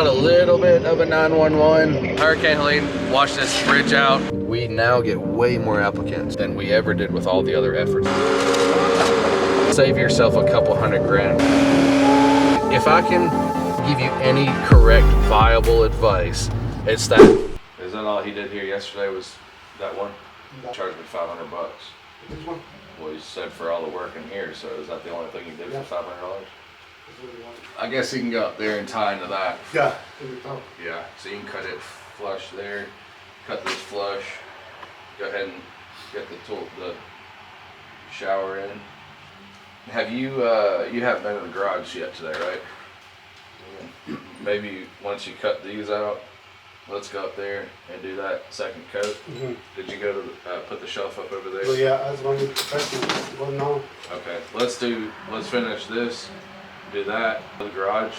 got a little bit of a 911. Hurricane Helene washed this bridge out. We now get way more applicants than we ever did with all the other efforts. Save yourself a couple $100 grand. If I can give you any correct, viable advice, it's that. Is that all he did here yesterday was that one? He charged me $500. This one? Well, he said for all the work in here, so is that the only thing he did for $500? I guess he can go up there and tie into that. Yeah. Yeah, so you can cut it flush there, cut this flush, go ahead and get the shower in. Have you, you haven't been in the garage yet today, right? Yeah. Maybe once you cut these out, let's go up there and do that second coat. Mm-hmm. Did you go to put the shelf up over there? Well, yeah, I was going to professional. Well, no. Okay, let's finish this, do that, the garage.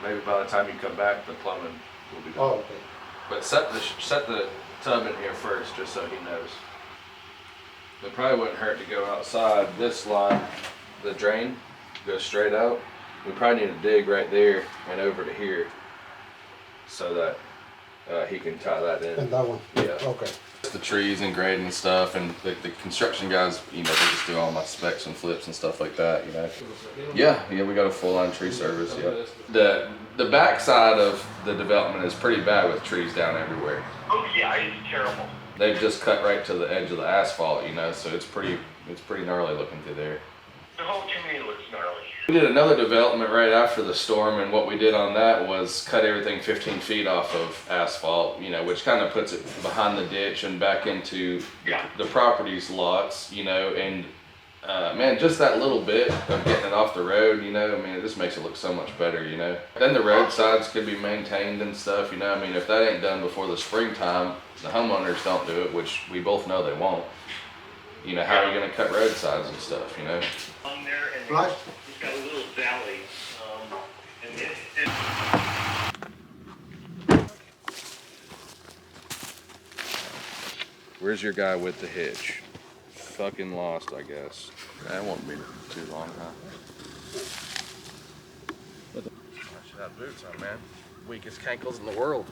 Maybe by the time you come back, the plumbing will be done. Oh, okay. But set the tub in here first, just so he knows. It probably wouldn't hurt to go outside this line, the drain, go straight out. We probably need to dig right there and over to here, so that he can tie that in. And that one? Yeah. Okay. The trees and grading and stuff, and the construction guys, you know, they just do all my specs and flips and stuff like that, you know. Yeah, we got a full-on tree service, yeah. The back side of the development is pretty bad with trees down everywhere. Oh yeah, it's terrible. They've just cut right to the edge of the asphalt, you know, so it's pretty gnarly looking through there. The whole chimney looks gnarly. We did another development right after the storm, and what we did on that was cut everything 15 feet off of asphalt, you know, which kind of puts it behind the ditch and back into the property's lots, you know, and man, just that little bit of getting it off the road, you know, I mean, it just makes it look so much better, you know. Then the roadsides could be maintained and stuff, you know, I mean, if that ain't done before the springtime, the homeowners don't do it, which we both know they won't. You know, how are you gonna cut roadsides and stuff, you know? On there, and Right. it's got a little valley, and Where's your guy with the hitch? Fucking lost, I guess. That won't be too long, huh? I should have boots on, man. Weakest cankles in the world.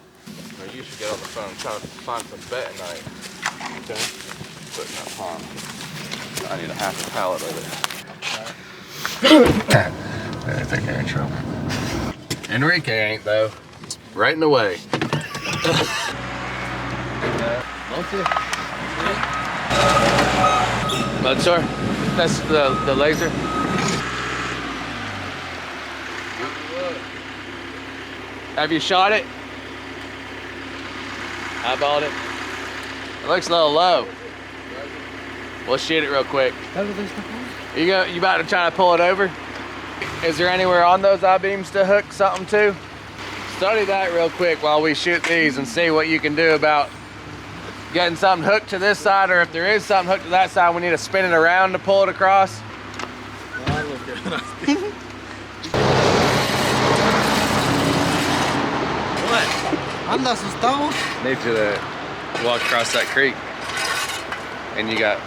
You should get on the phone and try to find some bet tonight. Okay. Putting that pond. I need a half a pallet of it. I think they're in trouble. Enrique ain't though. Right in the way. Mud sore? That's the laser. Have you shot it? Eyeballed it? It looks a little low. We'll shoot it real quick. You about to try to pull it over? Is there anywhere on those I-beams to hook something to? Study that real quick while we shoot these and see what you can do about getting something hooked to this side, or if there is something hooked to that side, we need to spin it around to pull it across. What? Anda asustado. Need you to walk across that creek, and you got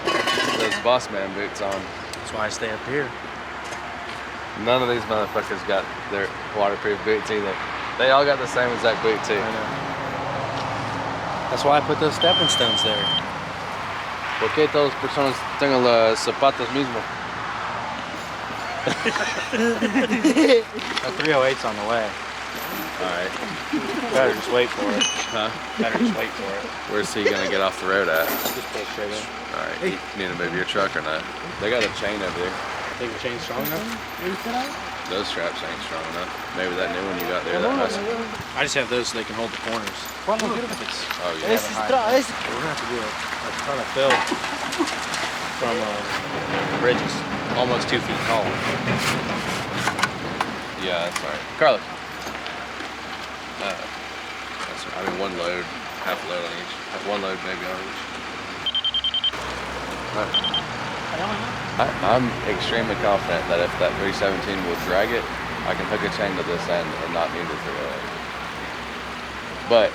those boss man boots on. That's why I stay up here. None of these motherfuckers got their waterproof boots either. They all got the same exact boot too. I know. That's why I put those stepping stones there. ¿Por qué todas las personas tengan los zapatos mismos? The 308's on the way. Alright. Better just wait for it. Huh? Better just wait for it. Where's he gonna get off the road at? Just pull straight in. Alright, you need to move your truck or not? They got a chain over there. Think the chain's strong enough? Those straps ain't strong enough. Maybe that new one you got there, that nice. I just have those so they can hold the corners. Oh yeah. We're gonna have to do a ton of fill from bridges, almost 2 feet tall. Yeah, that's right. Carlos. That's right. I mean, one load, half a load on each. One load maybe on each. I'm extremely confident that if that 317 will drag it, I can hook a chain to this end and not need the 308. But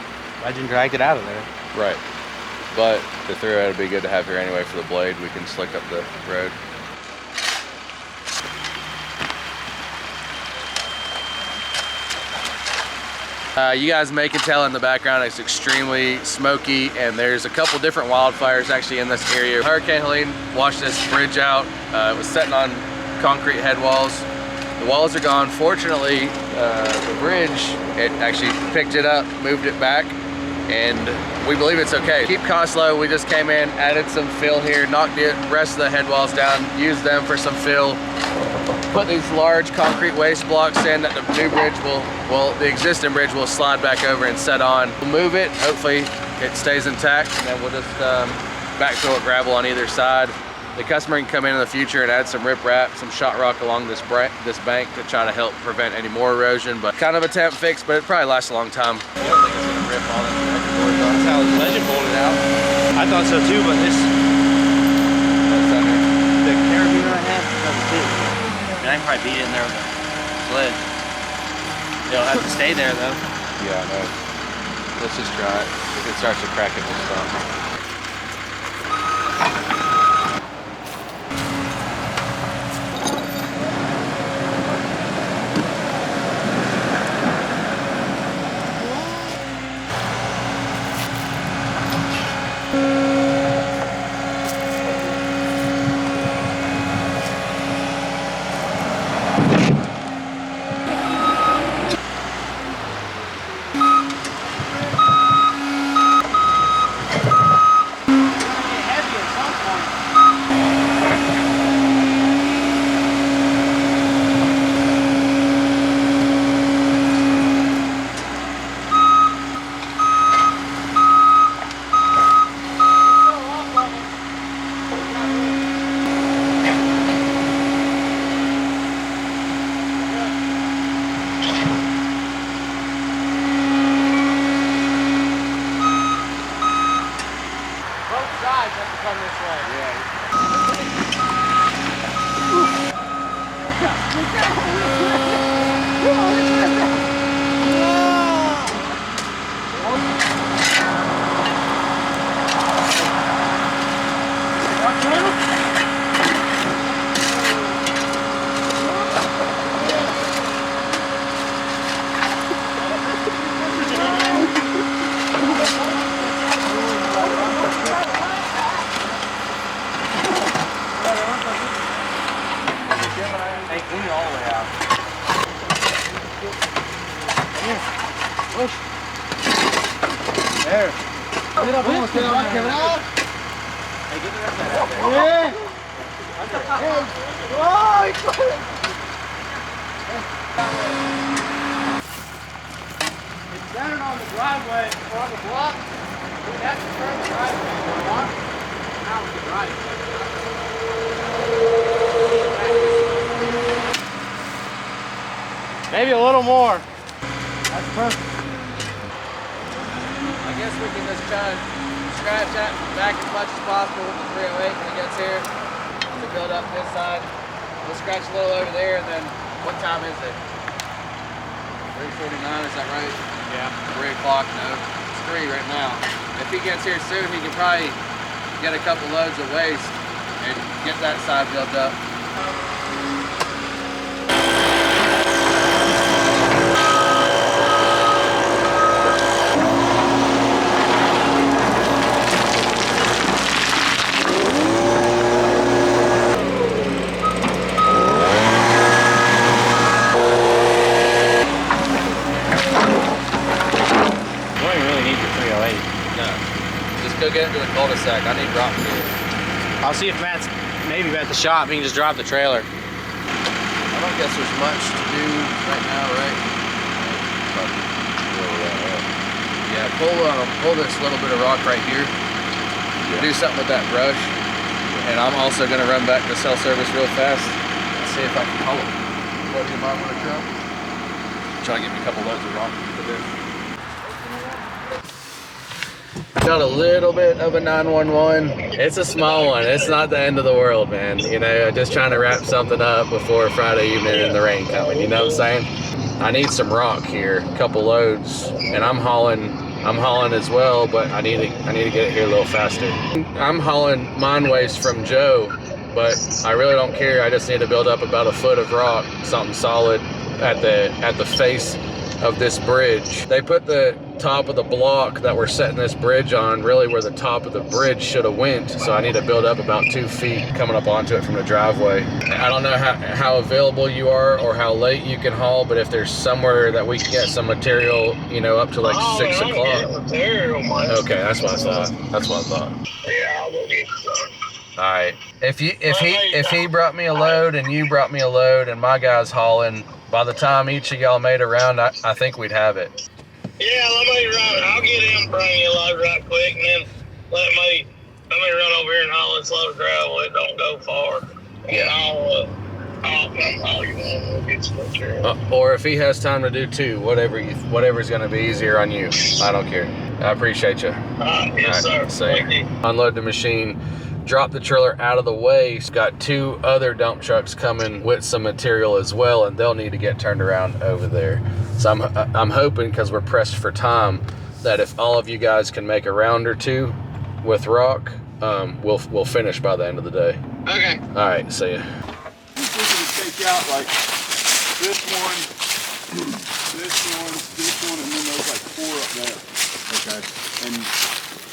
Imagine dragged it out of there. right. But the 308 would be good to have here anyway for the blade. We can slick up the road. You guys may can tell in the background it's extremely smoky, and there's a couple different wildfires actually in this area. Hurricane Helene washed this bridge out. It was sitting on concrete head walls. The walls are gone. Fortunately, the bridge, it actually picked it up, moved it back, and we believe it's okay. Keep costs low. We just came in, added some fill here, knocked the rest of the head walls down, used them for some fill, put these large concrete waste blocks in that the new bridge the existing bridge will slide back over and set on. We'll move it, hopefully it stays intact, and then we'll just backfill it gravel on either side. The customer can come in the future and add some riprap, some shot rock along this bank to try to help prevent any more erosion, but kind of a temp fix, but it probably lasts a long time. I don't think it's gonna rip all this boards. That's how the legend pulled it out. I thought so too, but this the carabiner I have does it too. And I can probably beat it in there with a sledge. It'll have to stay there though. Yeah, I know. Let's just try it. If it starts to crack, it will stop. Standing on the driveway or on the block, we'd have to turn the driveway to the block. Now we can drive. Maybe a little more. That's perfect. I guess we can just try and scratch that back as much as possible with the 308 when it gets here to build up this side. We'll scratch a little over there, and then what time is it? 3:49, is that right? Yeah. 3 o'clock, no. It's 3 right now. If he gets here soon, he can probably get a couple loads of waste and get that side built up. Go get into the cul-de-sac. I need rock here. I'll see if Matt's maybe at the shop. He can just drop the trailer. I don't guess there's much to do right now, right? Yeah, pull this little bit of rock right here. Do something with that brush. And I'm also going to run back to cell service real fast and see if I can haul it. What do you mind with a truck? Try to get me a couple loads of rock to put in. Got a little bit of a 911. It's a small one. It's not the end of the world, man. You know, just trying to wrap something up before Friday evening and the rain coming. You know what I'm saying? I need some rock here, a couple loads, and I'm hauling as well, but I need to get it here a little faster. I'm hauling mine waste from Joe, but I really don't care. I just need to build up about a foot of rock, something solid at the face of this bridge. They put the top of the block that we're setting this bridge on really where the top of the bridge should have went, so I need to build up about 2 feet coming up onto it from the driveway. I don't know how available you are or how late you can haul, but if there's somewhere that we can get some material, you know, up to like 6 o'clock. Okay, that's what I thought. That's what I thought. Yeah, I'll go get some. All right. If he brought me a load and you brought me a load and my guy's hauling, by the time each of y'all made a round, I think we'd have it. Yeah, let me run. I'll get in, bring you a load right quick, and then let me run over here and haul this load of gravel. It don't go far. Yeah. I'll come haul you one. We'll get some material. Or if he has time to do 2, whatever's going to be easier on you. I don't care. I appreciate you. Yes, sir. Thank you. Unload the machine. Drop the trailer out of the way. It's got 2 other dump trucks coming with some material as well, and they'll need to get turned around over there. So I'm hoping, because we're pressed for time, that if all of you guys can make a round or 2 with rock, we'll finish by the end of the day. Okay. All right, see ya. We can take out like this one, and then there's like 4 up there. Okay. And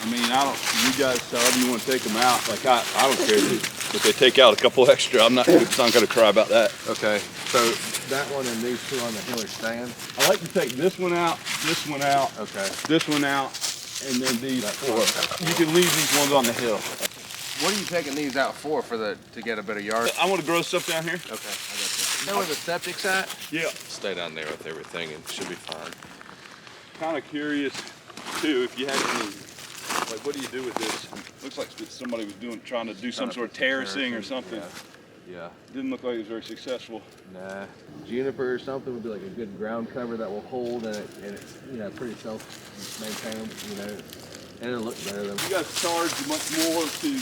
I mean, you guys, however you want to take them out, like I don't care if they take out a couple extra. I'm not gonna cry about that. Okay, so that one and these 2 on the hill are staying? I like to take this one out, Okay. this one out, and then these 4. You can leave these ones on the hill. What are you taking these out for to get a bit of yard? I want to grow stuff down here. Okay, I got you. You know where the septic's at? Yeah. Stay down there with everything and should be fine. Kind of curious too if you had any. Like, what do you do with this? Looks like somebody was trying to do some sort of terracing or something. Yeah. Didn't look like it was very successful. Nah. Juniper or something would be like a good ground cover that will hold, and it's, you know, pretty self-maintained, you know, and it'll look better than. You guys charge much more to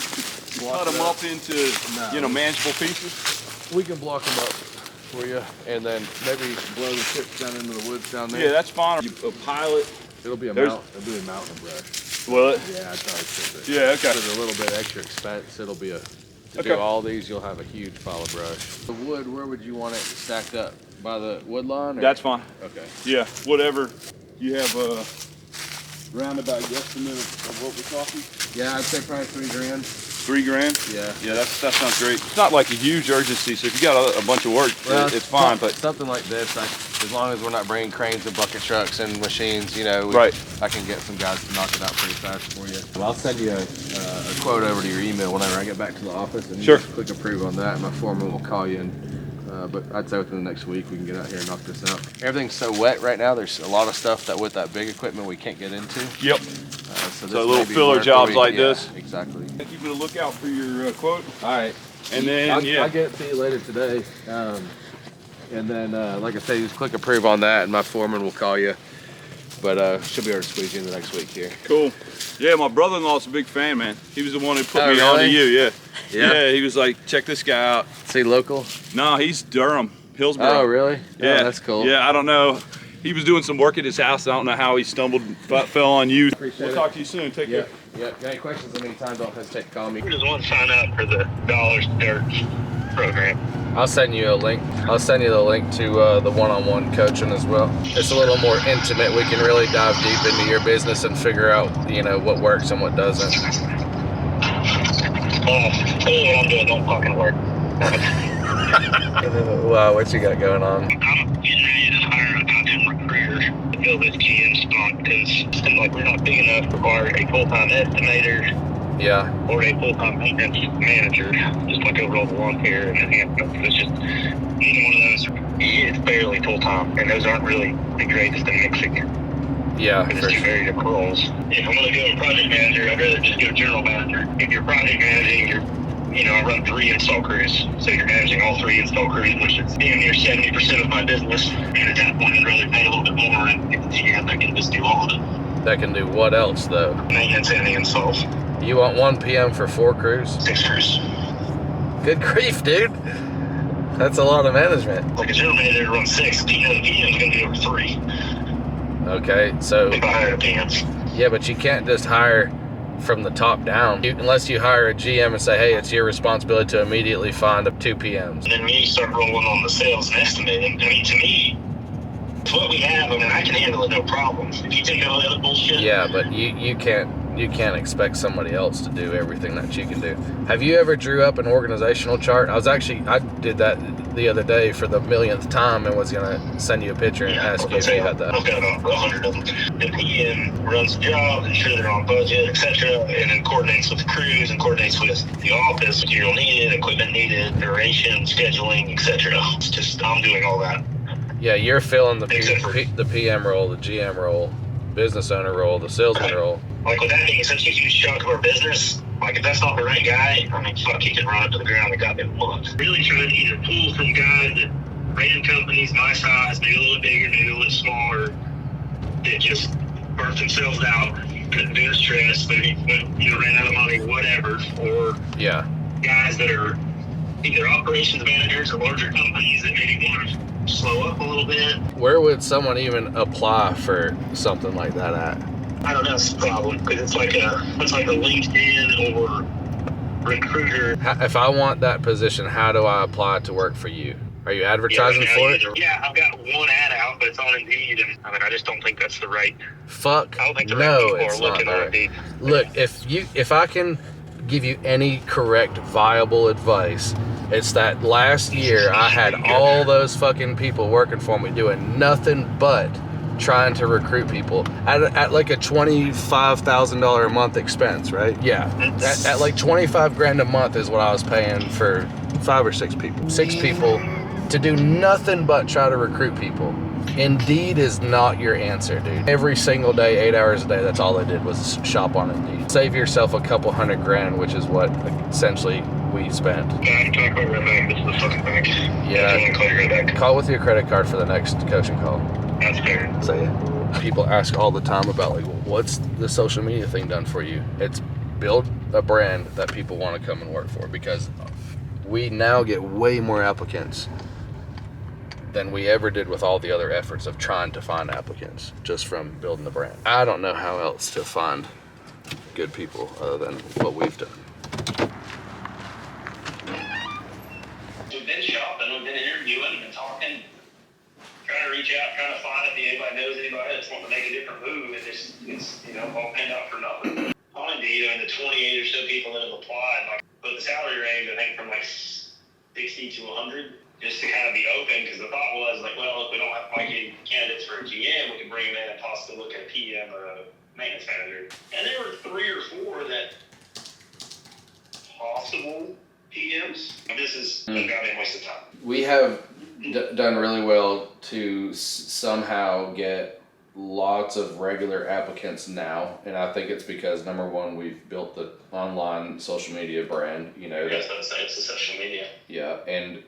cut them up into, you know, manageable pieces? We can block them up for you, and then maybe blow the chips down into the woods down there. Yeah, that's fine. A pilot. It'll be a mountain of brush. Will it? Yeah, I thought so. Yeah, okay. There's a little bit extra expense. It'll be to do all these, you'll have a huge pile of brush. The wood, where would you want it stacked up? By the wood line? Or? That's fine. Okay. Yeah, whatever. You have a roundabout guesstimate of what we're talking? Yeah, I'd say probably $3 grand. $3 grand? Yeah. Yeah, that sounds great. It's not like a huge urgency, so if you got a bunch of work, it's fine. But something like this, as long as we're not bringing cranes and bucket trucks and machines, you know, I can get some guys to knock it out pretty fast for you. Well, I'll send you a quote over to your email whenever I get back to the office, and you just click approve on that, and my foreman will call you. But I'd say within the next week we can get out here and knock this out. Everything's so wet right now. There's a lot of stuff that with that big equipment we can't get into. Yep. So little filler jobs like this. Exactly. Keep a lookout for your quote. All right. And then I'll get it to you later today. And then, like I say, just click approve on that, and my foreman will call you. But should be able to squeeze you in the next week here. Cool. Yeah, my brother-in-law's a big fan, man. He was the one who put me on to you. Yeah. He was like, check this guy out. Is he local? No, he's Durham, Hillsboro. Oh, really? Yeah, oh, that's cool. Yeah, I don't know. He was doing some work at his house. I don't know how he stumbled, but fell on you. We'll talk to you soon. Take care. Yeah. Got any questions anytime, don't hesitate to call me. We just want to sign up for the Dollars Dirt program. I'll send you a link. I'll send you the link to the one-on-one coaching as well. It's a little more intimate. We can really dive deep into your business and figure out, you know, what works and what doesn't. What I'm doing don't fucking work. Wow, what you got going on? I'm getting ready to hire a goddamn recruiter to fill this GM spot because it seems like we're not big enough to require a full-time estimator. Yeah. Or a full-time maintenance manager, just like overall the lawn care and enhancements. It's just either one of those is barely full-time, and those aren't really the greatest in mixing. Yeah, It's two very different roles. If I'm going to go a project manager, I'd rather just go general manager. If you're project managing, I run 3 install crews, so you're managing all 3 install crews, which is damn near 70% of my business. And at that point, I'd rather pay a little bit more and get the GM that can just do all of it. That can do what else, though? Maintenance and the installs. You want 1 PM for 4 crews? 6 crews. Good grief, dude. That's a lot of management. Like a general manager runs 6, the PM is going to be over 3. Okay, so... If I hire the PMs. Yeah, but you can't just hire from the top down. Unless you hire a GM and say, hey, it's your responsibility to immediately find 2 PMs. And then me start rolling on the sales and estimating. I mean, to me, It's what we have. I mean, I can handle it no problem. If you take all the other bullshit. Yeah, but you can't expect somebody else to do everything that you can do. Have you ever drew up an organizational chart? I did that the other day for the millionth time and was gonna send you a picture and ask you if you had that. I've got 100 of them. The PM runs the job, ensures they're on budget, etc., and then coordinates with the crews and coordinates with the office, material needed, equipment needed, duration, scheduling, etc. It's just, I'm doing all that. Yeah, you're filling the the PM role, the GM role, business owner role, the salesman role. Like, with that being such a huge chunk of our business, like, if that's not the right guy, I mean, fuck, he can run it to the ground and goddamn month. Really trying to either pull from guys that ran companies my size, maybe a little bigger, maybe a little smaller, that just burnt themselves out, couldn't do the stress, maybe ran out of money, whatever, or guys that are either operations managers or larger companies that maybe want to slow up a little bit. Where would someone even apply for something like that at? I don't know, that's the problem, because it's like a LinkedIn or recruiter. If I want that position, how do I apply to work for you? Are you advertising for it? Yeah, I've got one ad out, but it's on Indeed, and I mean, I just don't think that's the right. Fuck. I don't think the No, right people it's are looking not on right. Indeed. Look, if I can give you any correct, viable advice, it's that last year I had all those fucking people working for me doing nothing but trying to recruit people at like a $25,000 a month expense, right? Yeah, at like 25 grand a month is what I was paying for 5 or 6 people. 6 people to do nothing but try to recruit people. Indeed is not your answer, dude. Every single day, 8 hours a day, that's all I did was shop on Indeed. Save yourself a couple $100 grand, which is what essentially we spent. Yeah, I can talk about right back. This is the fucking bank. Yeah. I can call you right back. Call with your credit card for the next coaching call. That's fair. Say it. People ask all the time about, like, what's the social media thing done for you? It's build a brand that people want to come and work for, because we now get way more applicants than we ever did with all the other efforts of trying to find applicants just from building the brand. I don't know how else to find good people other than what we've done. We've been shopping, we've been interviewing and talking, trying to reach out, trying to find if anybody knows anybody that's wanting to make a different move. It's all panned out for nothing. On Indeed, I mean, the 28 or so people that have applied, like, but the salary range, I think, from like 60 to 100, just to kind of be open, because the thought was, like, well, if we don't have quite any candidates for a GM, we can bring them in and possibly look at a PM or a maintenance manager. And there were 3 or 4 that possible PMs. This is a goddamn waste of time. We have done really well to somehow get lots of regular applicants now, and I think it's because, number one, we've built the online social media brand. Yes, it's the social media. Yeah, and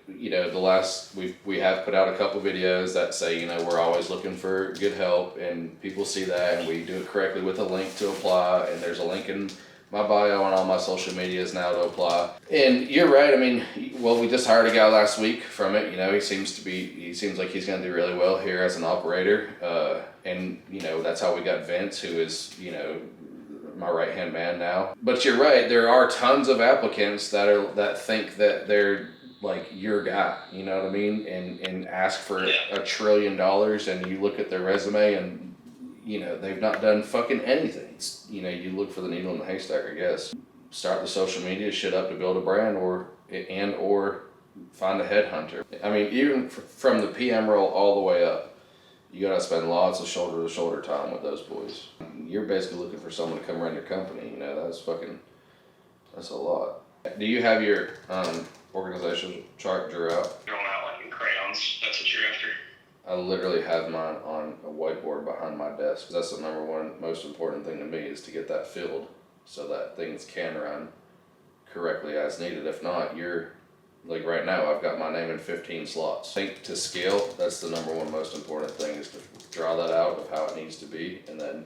we have put out a couple videos that say, we're always looking for good help, and people see that, and we do it correctly with a link to apply, and there's a link in my bio on all my social medias now to apply. And you're right. I mean, we just hired a guy last week from it. He seems like he's going to do really well here as an operator. And that's how we got Vince, who is, my right-hand man now. But you're right. There are tons of applicants that think that they're like your guy, you know what I mean? And ask for $1 trillion, and you look at their resume and, they've not done fucking anything. You look for the needle in the haystack, I guess. Start the social media shit up to build a brand, or find a headhunter. I mean, even from the PM role all the way up, you gotta spend lots of shoulder-to-shoulder time with those boys. You're basically looking for someone to come run your company. That's a lot. Do you have your organizational chart drew out? Drawn out like in crayons. That's what you're after. I literally have mine on a whiteboard behind my desk. That's the number one most important thing to me, is to get that filled so that things can run correctly as needed. If not, like right now, I've got my name in 15 slots. Think to scale. That's the number one most important thing, is to draw that out of how it needs to be, and then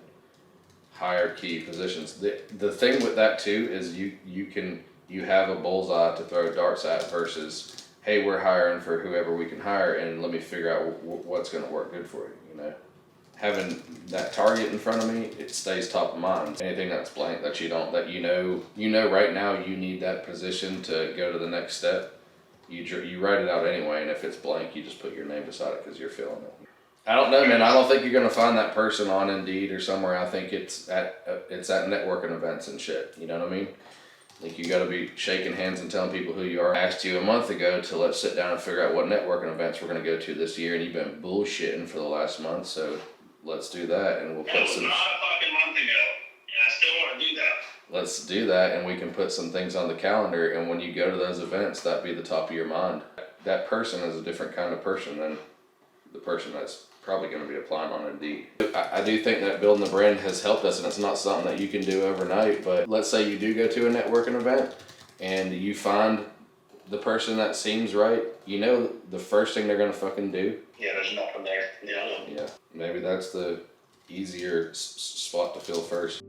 hire key positions. The thing with that too is you have a bullseye to throw darts at versus, hey, we're hiring for whoever we can hire, and let me figure out what's going to work good for you. Having that target in front of me, it stays top of mind. Anything that's blank that you know right now you need that position to go to the next step, you write it out anyway, and if it's blank, you just put your name beside it because you're feeling it. I don't know, man. I don't think you're gonna find that person on Indeed or somewhere. I think it's at networking events and shit. You know what I mean? I think you got to be shaking hands and telling people who you are. I asked you a month ago to let's sit down and figure out what networking events we're gonna go to this year, and you've been bullshitting for the last month. So let's do that, and we'll That put was some. not a fucking month ago, and I still want to do that. Let's do that, and we can put some things on the calendar. And when you go to those events, that be the top of your mind. That person is a different kind of person than the person that's probably going to be applying on Indeed. I do think that building the brand has helped us, and it's not something that you can do overnight. But let's say you do go to a networking event, and you find the person that seems right. You know, the first thing they're going to fucking do. Yeah, there's nothing there. Yeah, I know. Yeah, maybe that's the easier spot to fill first.